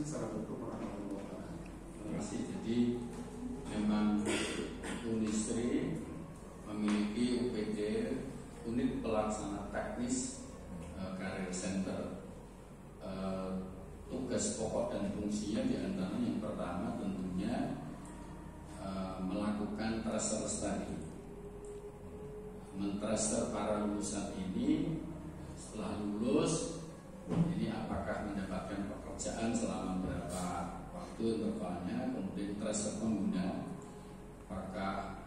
kasih. Assalamualaikum warahmatullahi wabarakatuh. Terima kasih. Jadi memang Unisri memiliki UPD, unit pelaksana teknis Career Center. Tugas pokok dan fungsinya diantaranya yang pertama tentunya melakukan transfer study, mentransfer para lulusan ini. Setelah lulus ini apakah mendapatkan pekerjaan selama berapa waktu intervalnya, kemudian transfer pengguna, apakah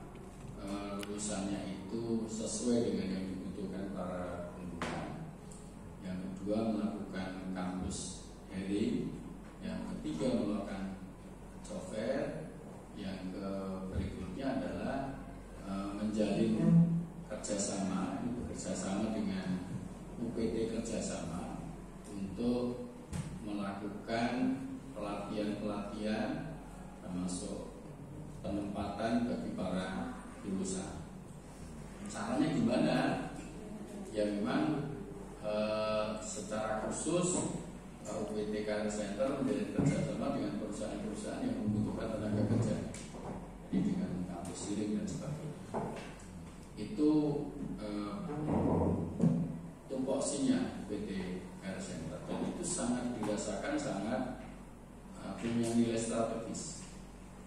lulusannya itu sesuai dengan yang dibutuhkan para pengguna. Yang kedua melakukan kampus hearing, yang ketiga melakukan job fair, yang berikutnya adalah menjalin kerjasama, bekerjasama dengan UPD kerjasama untuk melakukan pelatihan-pelatihan termasuk penempatan bagi para lulusan. Caranya gimana? Ya memang secara khusus UPD Career Center menjadi kerjasama dengan perusahaan-perusahaan yang membutuhkan tenaga kerja, jadi dengan kampus hearing dan sebagainya. Itu tupoksinya UPD Career Center, dan itu sangat dirasakan sangat punya nilai strategis.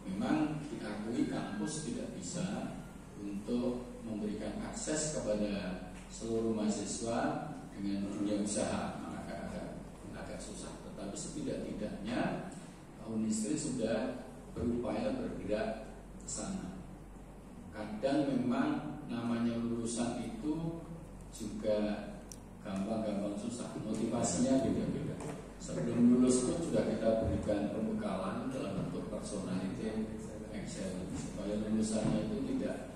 Memang diakui kampus tidak bisa untuk memberikan akses kepada seluruh mahasiswa dengan dunia usaha, agak susah. Tetapi setidak-tidaknya Unisri sudah berupaya bergerak ke sana. Kadang memang namanya lulusan itu juga gampang-gampang susah, motivasinya beda-beda. Sebelum lulus pun sudah kita berikan pembekalan dalam bentuk personality excel supaya lulusannya itu tidak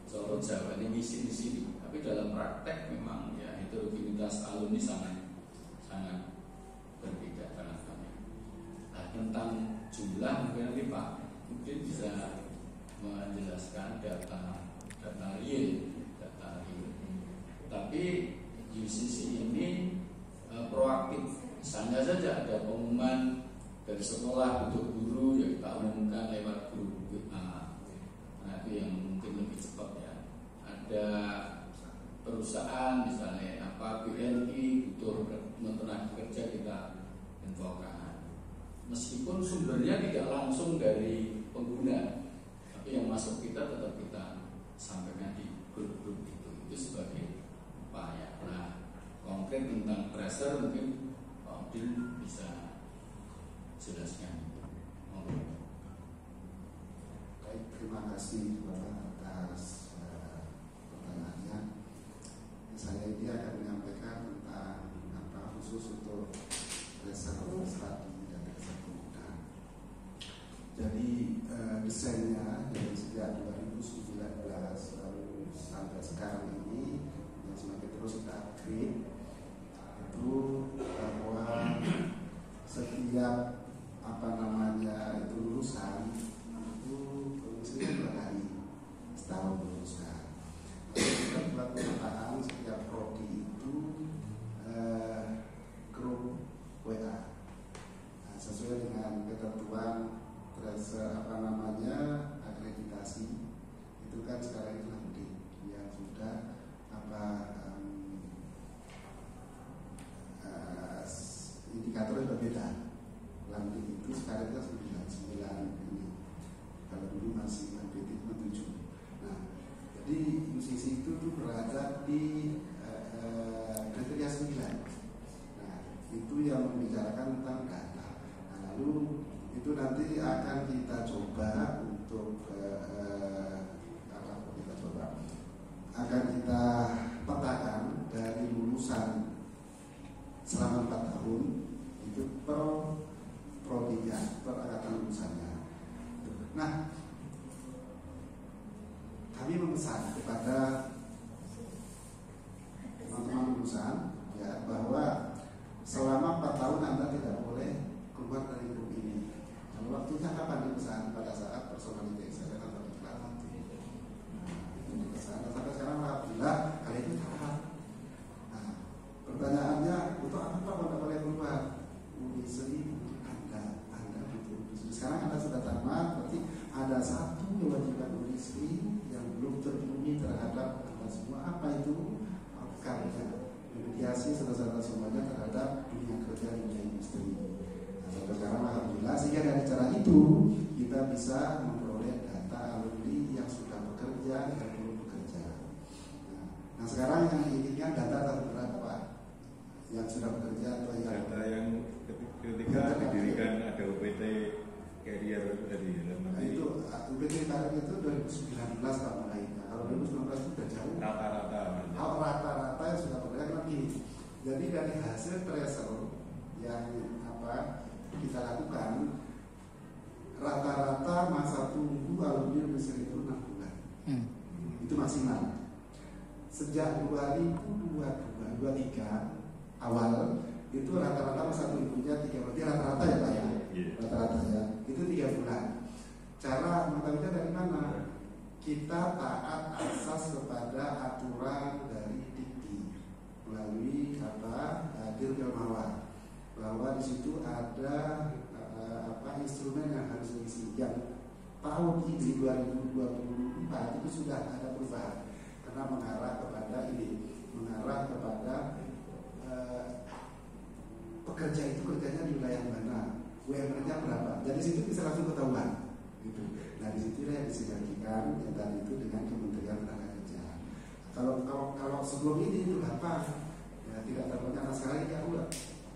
sorot Jawa ini misi di sini. Tapi dalam praktek memang ya heterogenitas alumni sangat berbeda sangat banyak. Nah, tentang jumlah mungkin nanti Pak mungkin bisa menjelaskan data real. Tapi UCC ini proaktif. Misalnya saja ada pengumuman dari sekolah untuk guru, ya kita umumkan lewat grup WA. Nah itu yang mungkin lebih cepat ya. Ada perusahaan misalnya BNI butuh tenaga kerja, kita infokan. Meskipun sumbernya tidak langsung dari pengguna, tapi yang masuk kita tetap kita sampaikan di grup-grup itu sebagai upaya. Nah, konkret tentang tracer mungkin Pak Udin bisa jelaskan. Baik, terima kasih Bapak atas pertanyaannya. Saya ini akan menyampaikan tentang khusus untuk tracer strategi dan tracer pemuda. Jadi desainnya dari sejak 2019 lalu sampai sekarang ini yang semakin terus kita upgrade itu bahwa setiap itu lulusan itu kondisinya 2 hari setahun lulusan. Lalu kita buat pemetaan setiap prodi itu grup WA sesuai dengan ketentuan akreditasi itu kan sekarang itu nanti yang sudah indikatornya berbeda. Lantai itu sekarang kita 9 ini. Kalau dulu masih MPT 7. Nah, jadi UCC itu berada di kriteria 9. Nah, itu yang membicarakan tentang data. Nah, lalu itu nanti akan kita coba untuk akan kita petakan dari lulusan selama 4 tahun itu per prodinya, per angkatan lulusannya. Nah, kami memesan kepada teman-teman lulusan ya bahwa selama 4 tahun Anda tidak boleh keluar dari grup ini. Lalu waktunya kapan dipesan? Pada saat personality saya akan beriklan nanti. Itu dipesan. Dan sampai sekarang alhamdulillah kali itu tahap. Nah, pertanyaannya untuk apa Anda boleh keluar? Unisri untuk Anda. ada satu kewajiban istri yang belum terpenuhi terhadap Anda semua. Apa itu? Karya mediasi saudara-saudara semuanya terhadap dunia kerja dunia industri. Nah, sampai sekarang alhamdulillah, sehingga dari cara itu kita bisa memperoleh data alumni yang sudah bekerja dan belum bekerja. Nah sekarang yang diinginkan data berapa yang sudah bekerja atau yang data yang ketika didirikan ada UPT Career tadi. Nah, itu UPT Career itu 2019 Pak mulainya. Kalau 2019 itu sudah jauh. Rata-rata yang sudah bekerja kan gini. Jadi dari hasil tracer yang kita lakukan, rata-rata masa tunggu alumni industri itu 6 bulan. Itu maksimal. Sejak 2023 awal itu rata-rata masa tunggunya 3 bulan. Rata-rata ya Pak ya? Rata-rata ya. Itu 3 bulan. Cara mengetahuinya dari mana? Kita taat asas kepada aturan dari Dikti melalui Dirjen Mawar, bahwa di situ ada instrumen yang harus diisi. Yang tahun ini 2024 itu sudah ada perubahan karena mengarah kepada pekerja itu kerjanya di wilayah mana, UMR-nya berapa. Jadi situ bisa langsung ketahuan. Gitu. Nah di situ yang disinergikan yang tadi itu dengan Kementerian Tenaga. Kalau sebelum ini itu apa? Ya tidak terlalu sekali ya udah.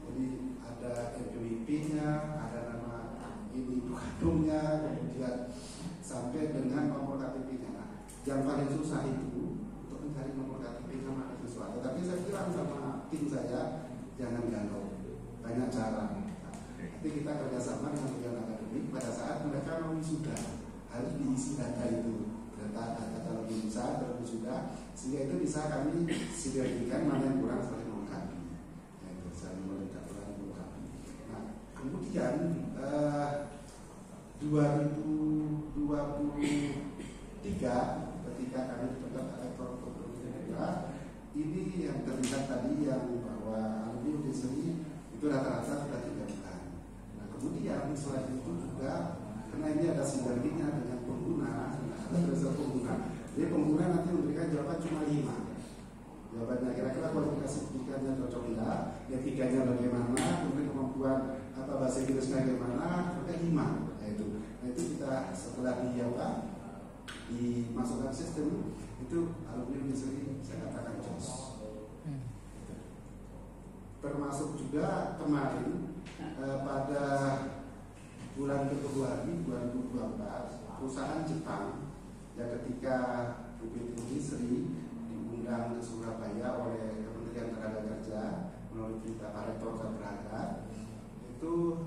Jadi ada NPWP-nya, ada nama ini kandungnya, kemudian sampai dengan nomor KTP-nya. Nah, yang paling susah itu untuk mencari nomor KTP sama sesuatu. Tapi saya bilang sama tim saya jangan galau, banyak cara. Nanti kita kerjasama dengan kementerian akademik pada saat mereka mau wisuda harus diisi data itu, data kalau bisa terus sudah, sehingga itu bisa kami sinergikan mana yang kurang saling melengkapi. Itu saling melengkapi. Nah kemudian 2023 ketika kami ditetapkan rektor ini yang terlihat tadi yang bahwa alumni industri itu rata-rata sudah 3 bulan. Nah kemudian selain itu juga karena ini ada sinerginya dengan pengguna, ada dasar pengguna. Jadi pengguna nanti memberikan jawaban cuma 5. Jawabannya kira-kira kualifikasi pendidikannya cocok tidak, etikanya bagaimana, kemudian kemampuan bahasa Inggrisnya bagaimana, kemudian 5. Nah itu kita setelah dimasukkan sistem itu alumni industri saya katakan jos. Termasuk juga kemarin pada bulan Februari 2024 perusahaan Jepang yang ketika UPT Industri diundang ke Surabaya oleh Kementerian Tenaga Kerja melalui perintah Pak Rektor Sabraga, itu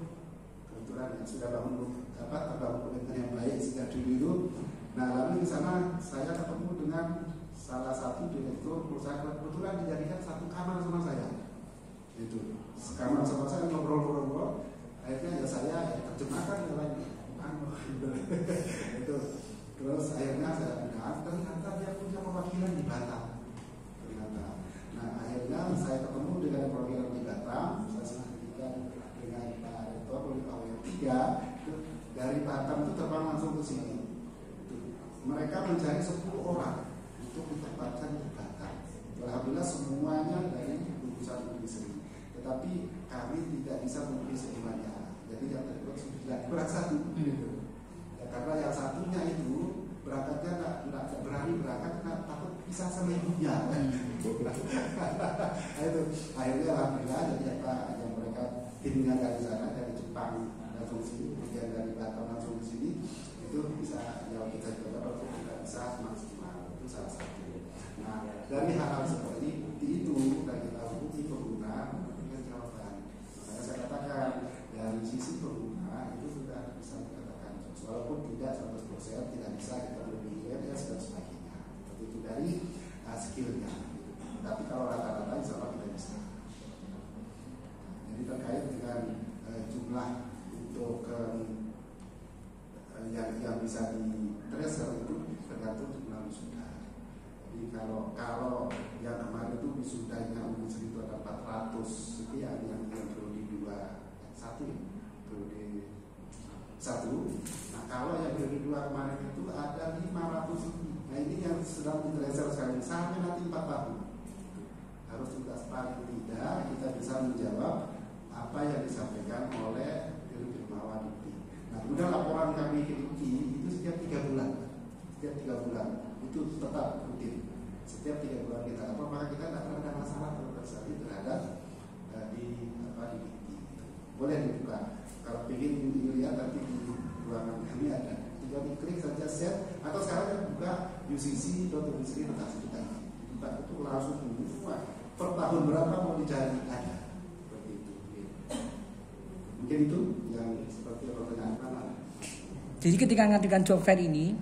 kebetulan yang sudah terbangun komitmen yang baik sejak dulu itu. Nah lalu di sana saya ketemu dengan salah satu direktur perusahaan, kebetulan dijadikan satu kamar sama saya. Itu kamar sama saya ngobrol-ngobrol. Akhirnya ya saya terjemahkan dalam itu. Terus akhirnya saya bilang ternyata dia punya perwakilan di Batam. Ternyata. Nah akhirnya saya ketemu dengan perwakilan di Batam. Saya sinergikan dengan Pak Rektor oleh tahun yang 3 dari Batam itu terbang langsung ke sini. Mereka mencari 10 orang untuk ditempatkan di Batam. Alhamdulillah semuanya dari lulusan industri. Tetapi kami tidak bisa memenuhi semuanya. Jadi yang terlibat 9 kurang 1 gitu. Ya, karena yang satunya itu berangkatnya nggak berani berangkat karena takut pisah sama ibunya. Nah, itu akhirnya alhamdulillah jadi yang mereka timnya dari sana dari Jepang langsung sini, kemudian dari Batam langsung ke sini itu bisa ya kita coba untuk tidak bisa maksimal itu salah satu. Nah dari hal-hal seperti itu kita bukti pengguna memberikan jawaban. Makanya saya katakan dari sisi pengguna itu sudah bisa dikatakan walaupun tidak 100% tidak bisa kita lebih dan sebagainya. Seperti itu dari skillnya. Tapi kalau rata-rata insya Allah tidak bisa. Jadi terkait dengan jumlah untuk yang bisa di tracer itu tergantung jumlah wisuda. Jadi kalau yang kemarin itu wisudanya industri itu ada 400 sekian yang periode 2 1 periode 1. Nah kalau yang periode 2 kemarin itu ada 500 lebih. Nah ini yang sedang didreser sekarang sampai nanti 4 tahun. Harus tuntas, paling tidak kita bisa menjawab apa yang disampaikan oleh Dirut Hermawan itu. Nah kemudian laporan kami ke IKI itu setiap 3 bulan. Setiap 3 bulan itu tetap rutin. Setiap 3 bulan kita lapor, maka kita tidak pernah ada masalah terhadap di IKI. Boleh dibuka. Kalau ingin dilihat nanti di ruangan kami ada. Tinggal diklik saja set, atau sekarang buka ucc.ucc.ac.id. Buka itu langsung semua. Per tahun berapa mau dicari ada. Seperti itu. Mungkin itu yang seperti pertanyaan mana. Jadi ketika ngadakan job fair ini,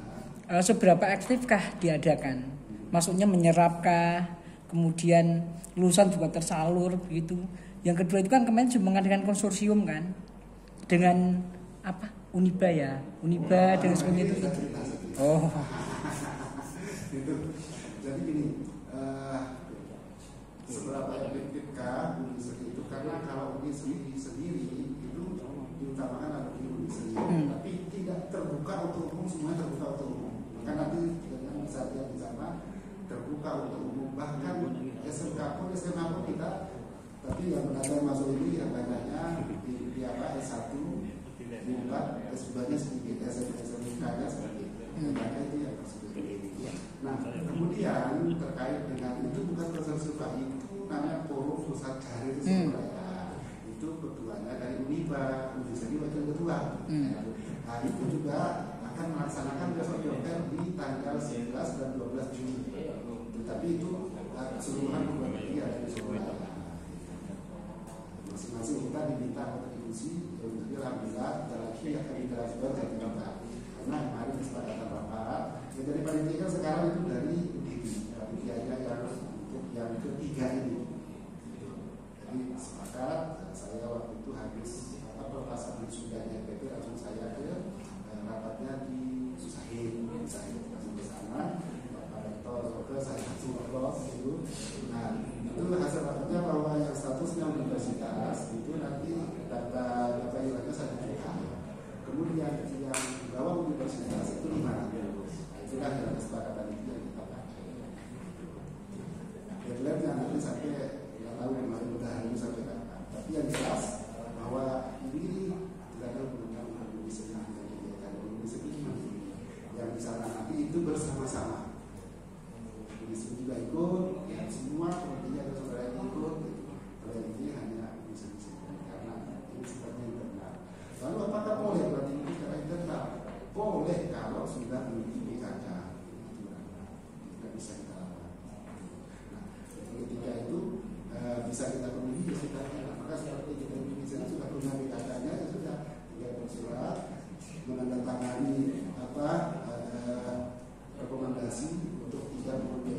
seberapa aktifkah diadakan? Maksudnya menyerapkah? Kemudian lulusan juga tersalur begitu. Yang kedua itu kan kemarin juga mengadakan konsorsium kan dengan apa? Uniba ya, Uniba dengan seperti itu. Oh. Itu. Jadi gini, seberapa efektifkah Unisri itu? Karena kalau Unisri sendiri itu diutamakan ada Unisri sendiri, tapi tidak terbuka untuk umum, semuanya terbuka untuk umum. Maka nanti dengan bisa lihat di sana terbuka untuk umum, bahkan SMK pun SMA pun kita. Tapi yang benar masuk ini yang banyaknya di apa S1 dibuat, S2-nya sedikit, SMK-nya sedikit. Banyak itu yang tersebut. Nah, kemudian terkait dengan itu bukan konsorsium, itu namanya Forum Pusat Karir Surabaya. Itu ketuanya dari Uniba, Unisri wakil ketua. Nah, itu juga akan melaksanakan besok job fair di tanggal 11 dan 12 Juni. Tetapi itu keseluruhan keluarga ada di Surabaya. Masing-masing kita diminta kontribusi, jadi alhamdulillah kita lagi akan interaksikan dari kita. Karena kemarin kesepakatan rapat, ya dari panitia sekarang itu dari UDI, panitianya yang ketiga ini. Jadi sepakat, saya waktu itu habis perpasangan sudah di FPP, langsung saya ke rapatnya di Susahin langsung ke sana. Pak Rektor ke saya langsung lolos itu. Nah itu hasil rapatnya bahwa yang statusnya universitas itu nanti data ilahnya saya buka. Kemudian yang di bawah universitas itu 500. Nah, itulah yang kesepakatan itu yang kita pakai. Deadline-nya nanti sampai nggak tahu kemarin udah hari sampai kapan. Tapi yang jelas bahwa ini tidak ada hubungan dengan Indonesia yang di sana nanti itu bersama-sama. Indonesia juga ikut, ya semua sepertinya ada saudara yang ikut. Kalau ini hanya bisa karena ini sifatnya internal. Lalu apakah boleh berarti itu secara internal? Boleh kalau sudah memiliki BKK. Tidak bisa kita lakukan. Nah, ketika itu bisa kita penuhi ya sudah. Maka seperti kita Indonesia sudah punya BKK-nya ya sudah tinggal bersurat menandatangani rekomendasi untuk tidak memiliki